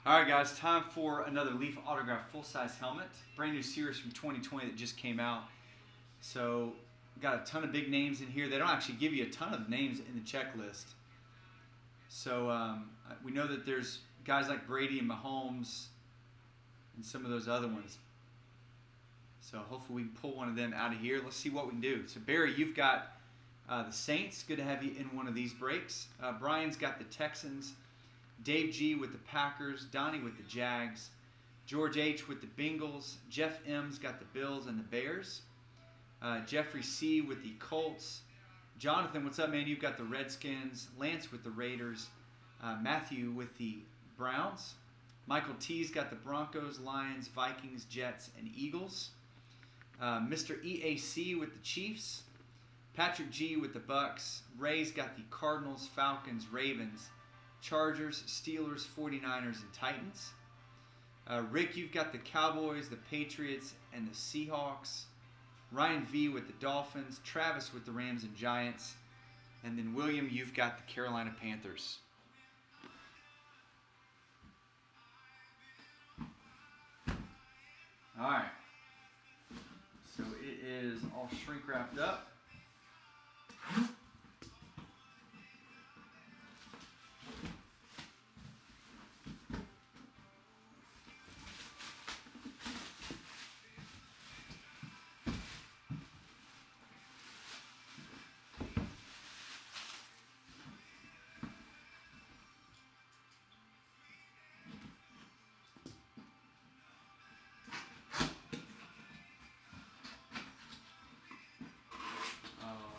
All right, guys, time for another Leaf Autograph full-size helmet. Brand new series from 2020 that just came out. So, got a ton of big names in here. They don't actually give you a ton of names in the checklist. So, we know that there's guys like Brady and Mahomes and some of those other ones. So, hopefully we can pull one of them out of here. Let's see what we can do. So, Barry, you've got the Saints. Good to have you in one of these breaks. Brian's got the Texans. Dave G with the Packers, Donnie with the Jags, George H with the Bengals, Jeff M's got the Bills and the Bears, Jeffrey C with the Colts, Jonathan, what's up, man? You've got the Redskins, Lance with the Raiders, Matthew with the Browns, Michael T's got the Broncos, Lions, Vikings, Jets, and Eagles, Mr. EAC with the Chiefs, Patrick G with the Bucks, Ray's got the Cardinals, Falcons, Ravens, Chargers, Steelers, 49ers, and Titans. Rick, you've got the Cowboys, the Patriots, and the Seahawks. Ryan V with the Dolphins. Travis with the Rams and Giants. And then William, you've got the Carolina Panthers. All right. So it is all shrink wrapped up.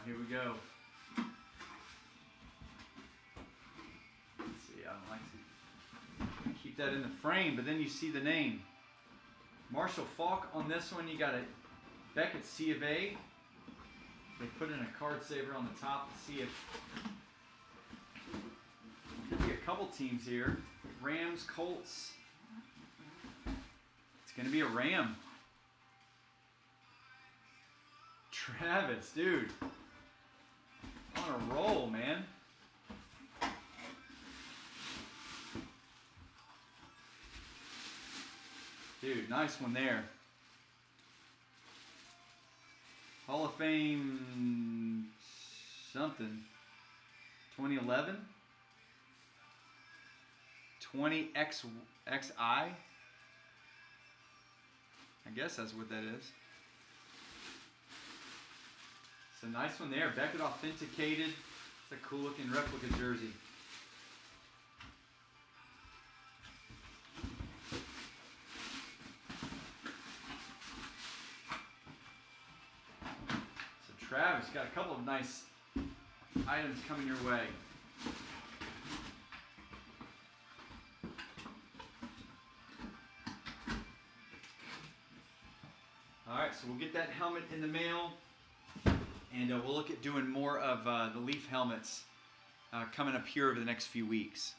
Here we go. Let's see, I don't like to keep that in the frame, but then you see the name. Marshall Falk on this one. You got a Beckett C of A. They put in a card saver on the top to see if could be a couple teams here. Rams, Colts. It's going to be a Ram. Travis, dude. On a roll, man. Dude, nice one there. Hall of Fame something. 2011? 20XI? I guess that's what that is. It's a nice one there. Beckett authenticated. It's a cool looking replica jersey. So Travis got a couple of nice items coming your way. Alright, so we'll get that helmet in the mail. And we'll look at doing more of the Leaf helmets coming up here over the next few weeks.